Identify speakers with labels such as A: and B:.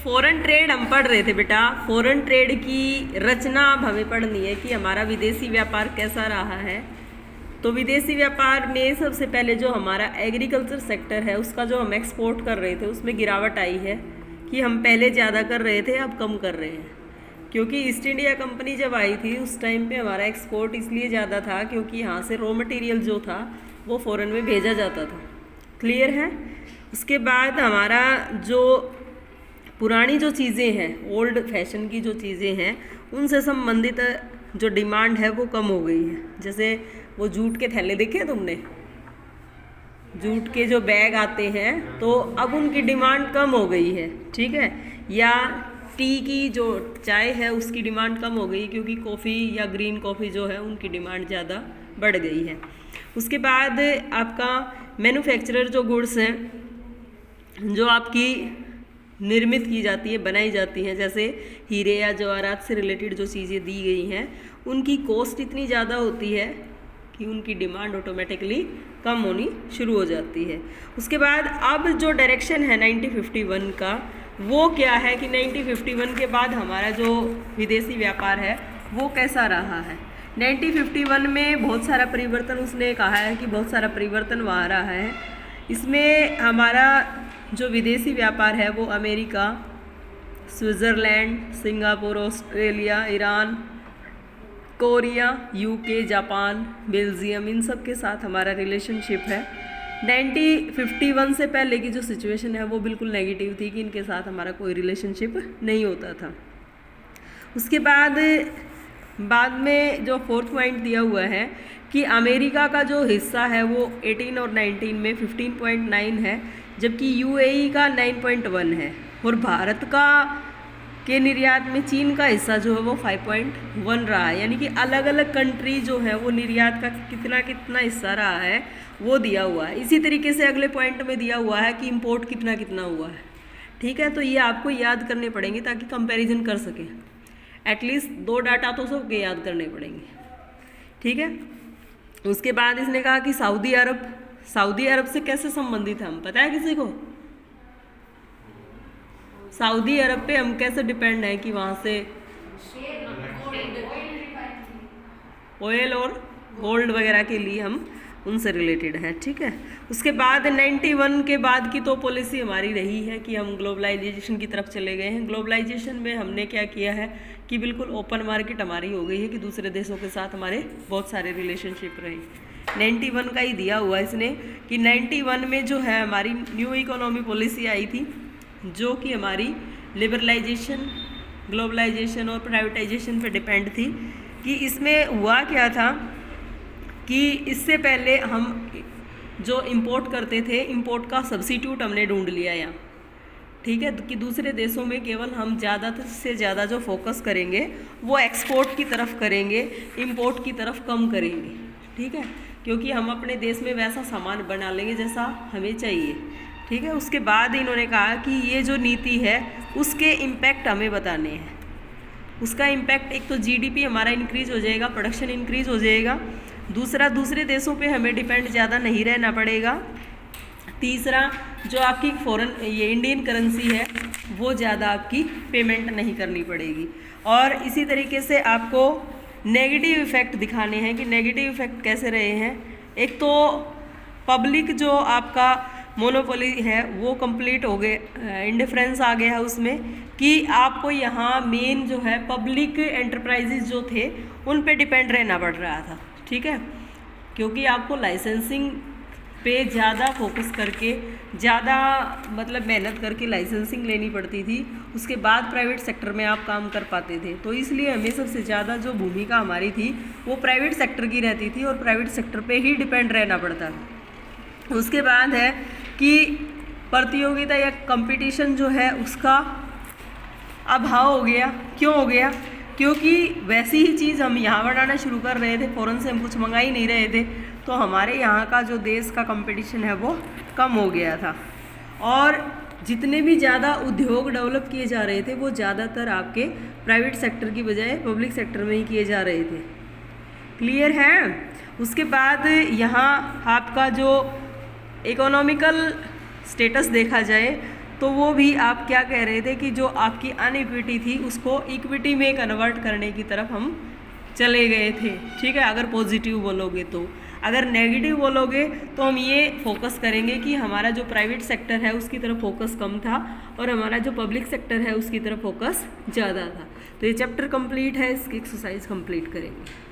A: Foreign trade हम पढ़ रहे थे बेटा। फॉरेन ट्रेड की रचना अब हमें पढ़नी है कि हमारा विदेशी व्यापार कैसा रहा है। तो विदेशी व्यापार में सबसे पहले जो हमारा एग्रीकल्चर सेक्टर है उसका जो हम एक्सपोर्ट कर रहे थे उसमें गिरावट आई है कि हम पहले ज़्यादा कर रहे थे अब कम कर रहे हैं। क्योंकि ईस्ट इंडिया कंपनी जब आई थी उस टाइम पे हमारा एक्सपोर्ट इसलिए ज़्यादा था क्योंकि यहाँ से रॉ मटेरियल जो था वो फ़ॉरेन में भेजा जाता था। क्लियर है। उसके बाद हमारा जो पुरानी जो चीज़ें हैं, ओल्ड फैशन की जो चीज़ें हैं, उनसे संबंधित जो डिमांड है वो कम हो गई है। जैसे वो जूट के थैले देखे तुमने, जूट के जो बैग आते हैं, तो अब उनकी डिमांड कम हो गई है। ठीक है। या टी की जो चाय है उसकी डिमांड कम हो गई क्योंकि कॉफ़ी या ग्रीन कॉफ़ी जो है उनकी डिमांड ज़्यादा बढ़ गई है। उसके बाद आपका मैन्युफैक्चरर जो गुड्स हैं जो आपकी निर्मित की जाती है, बनाई जाती हैं, जैसे हीरे या जवाहरात से रिलेटेड जो चीज़ें दी गई हैं उनकी कॉस्ट इतनी ज़्यादा होती है कि उनकी डिमांड ऑटोमेटिकली कम होनी शुरू हो जाती है। उसके बाद अब जो डायरेक्शन है 1951 का वो क्या है कि 1951 के बाद हमारा जो विदेशी व्यापार है वो कैसा रहा है। 1951 में बहुत सारा परिवर्तन, उसने कहा है कि बहुत सारा परिवर्तन वहाँ रहा है। इसमें हमारा जो विदेशी व्यापार है वो America, Switzerland, Singapore, Australia, Iran, Korea, UK, Japan, Belgium, इन सब के साथ हमारा रिलेशनशिप है। 1951 से पहले की जो सिचुएशन है वो बिल्कुल नेगेटिव थी कि इनके साथ हमारा कोई रिलेशनशिप नहीं होता था। उसके बाद में जो फोर्थ पॉइंट दिया हुआ है कि अमेरिका का जो हिस्सा है वो 18 और 19 में 15.9 है, जबकि यूएई का 9.1 है, और भारत का के निर्यात में चीन का हिस्सा जो है वो 5.1 रहा है। यानी कि अलग अलग कंट्री जो है वो निर्यात का कितना कितना हिस्सा रहा है वो दिया हुआ है। इसी तरीके से अगले पॉइंट में दिया हुआ है कि इंपोर्ट कितना कितना हुआ है। ठीक है। तो ये आपको याद करने पड़ेंगे ताकि कंपैरिजन कर सकें। एटलीस्ट 2 डाटा तो सबके याद करने पड़ेंगे। ठीक है। उसके बाद इसने कहा कि सऊदी अरब से कैसे संबंधित है, हम पता है किसी को? सऊदी अरब पे हम कैसे डिपेंड है कि वहाँ से ऑयल और गोल्ड वगैरह के लिए हम उनसे रिलेटेड हैं। ठीक है। उसके बाद 91 के बाद की तो पॉलिसी हमारी रही है कि हम ग्लोबलाइजेशन की तरफ चले गए हैं। ग्लोबलाइजेशन में हमने क्या किया है कि बिल्कुल ओपन मार्केट हमारी हो गई है कि दूसरे देशों के साथ हमारे बहुत सारे रिलेशनशिप रहे। 91 का ही दिया हुआ इसने कि 91 में जो है हमारी न्यू इकोनॉमी पॉलिसी आई थी जो कि हमारी लिबरलाइजेशन, ग्लोबलाइजेशन और प्राइवेटाइजेशन पे डिपेंड थी। कि इसमें हुआ क्या था कि इससे पहले हम जो इंपोर्ट करते थे, इंपोर्ट का सब्स्टिट्यूट हमने ढूंढ लिया यहाँ। ठीक है। कि दूसरे देशों में केवल हम ज़्यादा से ज़्यादा जो फोकस करेंगे वो एक्सपोर्ट की तरफ करेंगे, इंपोर्ट की तरफ कम करेंगे। ठीक है। क्योंकि हम अपने देश में वैसा सामान बना लेंगे जैसा हमें चाहिए। ठीक है। उसके बाद इन्होंने कहा कि ये जो नीति है उसके इम्पैक्ट हमें बताने हैं। उसका इम्पैक्ट, एक तो जीडीपी हमारा इंक्रीज़ हो जाएगा, प्रोडक्शन इंक्रीज़ हो जाएगा। दूसरा, दूसरे देशों पे हमें डिपेंड ज़्यादा नहीं रहना पड़ेगा। तीसरा, जो आपकी फॉरेन ये इंडियन करेंसी है वो ज़्यादा आपकी पेमेंट नहीं करनी पड़ेगी। और इसी तरीके से आपको नेगेटिव इफ़ेक्ट दिखाने हैं कि नेगेटिव इफ़ेक्ट कैसे रहे हैं। एक तो पब्लिक जो आपका मोनोपोली है वो कंप्लीट हो गए, इंडिफरेंस आ गया है उसमें कि आपको यहाँ मेन जो है पब्लिक एंटरप्राइजेज जो थे उन पे डिपेंड रहना पड़ रहा था। ठीक है। क्योंकि आपको लाइसेंसिंग पे ज़्यादा फोकस करके, ज़्यादा मतलब मेहनत करके लाइसेंसिंग लेनी पड़ती थी, उसके बाद प्राइवेट सेक्टर में आप काम कर पाते थे। तो इसलिए हमें सबसे ज़्यादा जो भूमिका हमारी थी वो प्राइवेट सेक्टर की रहती थी और प्राइवेट सेक्टर पे ही डिपेंड रहना पड़ता था। उसके बाद है कि प्रतियोगिता या कंपटीशन जो है उसका अभाव हो गया। क्यों हो गया? क्योंकि वैसी ही चीज़ हम यहाँ बनाना शुरू कर रहे थे, फ़ौरन से हम कुछ मंगा ही नहीं रहे थे, तो हमारे यहाँ का जो देश का कंपटीशन है वो कम हो गया था। और जितने भी ज़्यादा उद्योग डेवलप किए जा रहे थे वो ज़्यादातर आपके प्राइवेट सेक्टर की बजाय पब्लिक सेक्टर में ही किए जा रहे थे। क्लियर है? उसके बाद यहाँ आपका जो इकोनॉमिकल स्टेटस देखा जाए तो वो भी आप क्या कह रहे थे कि जो आपकी अनइक्विटी थी उसको इक्विटी में कन्वर्ट करने की तरफ हम चले गए थे, ठीक है, अगर पॉजिटिव बोलोगे तो। अगर नेगेटिव बोलोगे तो हम ये फोकस करेंगे कि हमारा जो प्राइवेट सेक्टर है उसकी तरफ फोकस कम था और हमारा जो पब्लिक सेक्टर है उसकी तरफ फोकस ज़्यादा था। तो ये चैप्टर कंप्लीट है, इसकी एक्सरसाइज कंप्लीट करेंगे।